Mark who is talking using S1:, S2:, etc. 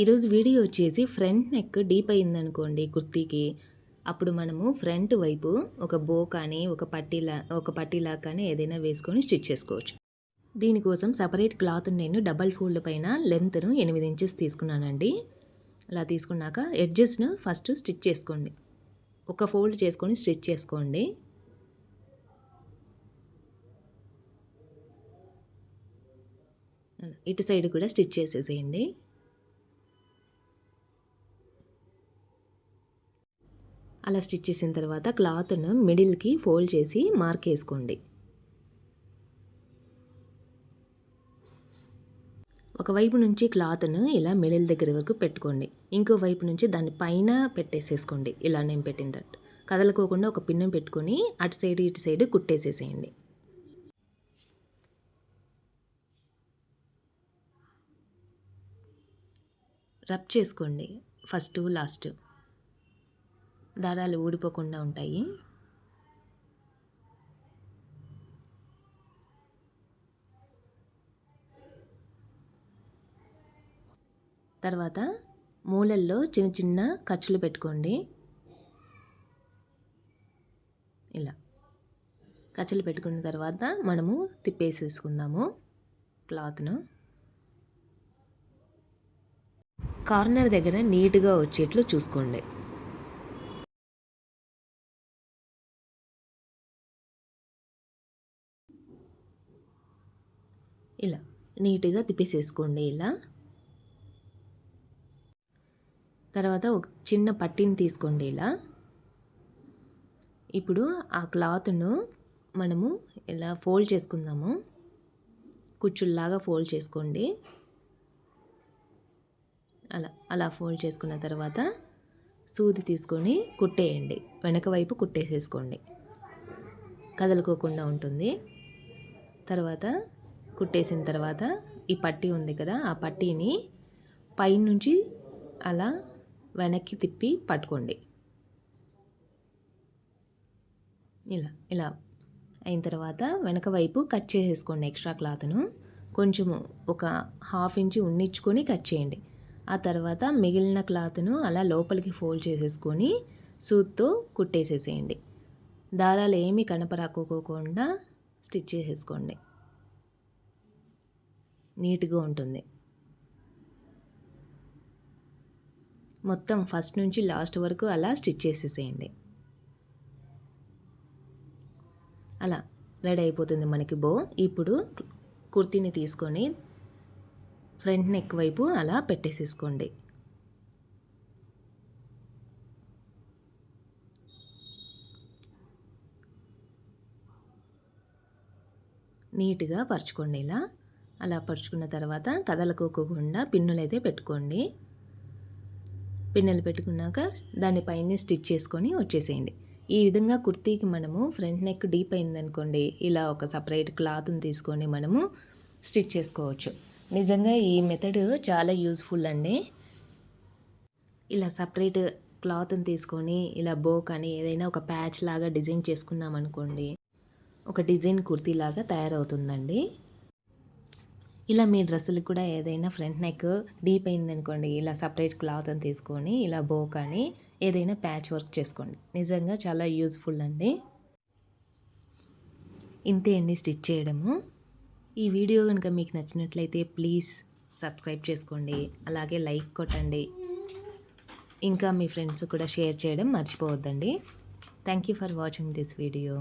S1: ఈరోజు వీడియో వచ్చేసి front neck deep అయిందనుకోండి కుర్తీకి, అప్పుడు మనము ఫ్రంట్ వైపు ఒక బో కానీ ఒక పట్టీలా కానీ ఏదైనా వేసుకొని స్టిచ్ చేసుకోవచ్చు. దీనికోసం సపరేట్ క్లాత్ నేను డబల్ ఫోల్డ్ పైన లెంత్ను 8 ఇంచెస్ తీసుకున్నానండి. అలా తీసుకున్నాక ఎడ్జెస్ను ఫస్ట్ స్టిచ్ చేసుకోండి. ఒక ఫోల్డ్ చేసుకొని స్టిచ్ చేసుకోండి. ఇటు సైడ్ కూడా స్టిచ్ చేసేసేయండి. అలా స్టిచ్ చేసిన తర్వాత క్లాత్ను మిడిల్కి ఫోల్డ్ చేసి మార్క్ వేసుకోండి. ఒకవైపు నుంచి క్లాత్ను ఇలా మిడిల్ దగ్గర వరకు పెట్టుకోండి. ఇంకో వైపు నుంచి దాని పైన పెట్టేసేసుకోండి. ఇలా నేను పెట్టినట్టు కదలకోకుండా ఒక పిన్ను పెట్టుకొని అటు సైడ్ ఇటు సైడ్ కుట్టేసేసేయండి. రబ్ చేసుకోండి ఫస్ట్ లాస్ట్, దారాలు ఊడిపోకుండా ఉంటాయి. తర్వాత మూలల్లో చిన్న చిన్న ఖర్చులు పెట్టుకోండి. ఇలా ఖర్చులు పెట్టుకున్న తర్వాత మనము తిప్పేసేసుకుందాము క్లాత్ను. కార్నర్ దగ్గర నీట్గా వచ్చేట్లు చూసుకోండి. ఇలా నీట్గా తిప్పేసేసుకోండి. ఇలా తర్వాత ఒక చిన్న పట్టీని తీసుకోండి. ఇలా ఇప్పుడు ఆ క్లాత్ను మనము ఇలా ఫోల్డ్ చేసుకుందాము. కుచ్చుల్లాగా ఫోల్డ్ చేసుకోండి. అలా ఫోల్డ్ చేసుకున్న తర్వాత సూది తీసుకొని కుట్టేయండి. వెనక వైపు కుట్టేసేసుకోండి, కదలుకోకుండా ఉంటుంది. తర్వాత కుట్టేసిన తర్వాత ఈ పట్టీ ఉంది కదా, ఆ పట్టీని పైనుంచి అలా వెనక్కి తిప్పి పట్టుకోండి. ఇలా అయిన తర్వాత వెనక వైపు కట్ చేసేసుకోండి. ఎక్స్ట్రా క్లాత్ను కొంచెము ఒక 1/2 ఇంచ్ ఉన్నించుకొని కట్ చేయండి. ఆ తర్వాత మిగిలిన క్లాత్ను అలా లోపలికి ఫోల్డ్ చేసేసుకొని సూత్తో కుట్టేసేసేయండి. దారాలు ఏమీ కనపరాకోకుండా స్టిచ్ చేసేసుకోండి. నీట్గా ఉంటుంది. మొత్తం ఫస్ట్ నుంచి లాస్ట్ వరకు అలా స్టిచ్ చేసేసేయండి. అలా రెడీ అయిపోతుంది మనకి బో. ఇప్పుడు కుర్తీని తీసుకొని ఫ్రంట్ నెక్ వైపు అలా పెట్టేసేసుకోండి. నీట్గా పరుచుకోండి. అలా పరుచుకున్న తర్వాత కదలకోకుండా పిన్నులు అయితే పెట్టుకోండి. పిన్నులు పెట్టుకున్నాక దానిపైన స్టిచ్ చేసుకొని వచ్చేసేయండి. ఈ విధంగా కుర్తీకి మనము ఫ్రంట్ నెక్ డీప్ అయిందనుకోండి, ఇలా ఒక సపరేట్ క్లాత్ని తీసుకొని మనము స్టిచ్ చేసుకోవచ్చు. నిజంగా ఈ మెథడ్ చాలా యూస్ఫుల్ అండి. ఇలా సపరేట్ క్లాత్ని తీసుకొని ఇలా బో కానీ ఏదైనా ఒక ప్యాచ్ లాగా డిజైన్ చేసుకున్నాం అనుకోండి, ఒక డిజైన్ కుర్తీ లాగా తయారవుతుందండి. ఇలా మీ డ్రెస్సులకు కూడా ఏదైనా ఫ్రంట్ నెక్ డీప్ అయిందనుకోండి, ఇలా సపరేట్ క్లాత్ని తీసుకొని ఇలా బో కానీ ఏదైనా ప్యాచ్ వర్క్ చేసుకోండి. నిజంగా చాలా యూస్ఫుల్ అండి. ఇంతే అండి స్టిచ్ చేయడము. ఈ వీడియో కనుక మీకు నచ్చినట్లయితే ప్లీజ్ సబ్స్క్రైబ్ చేసుకోండి, అలాగే లైక్ కొట్టండి. ఇంకా మీ ఫ్రెండ్స్ కూడా షేర్ చేయడం మర్చిపోవద్దండి. Thank you for watching this video.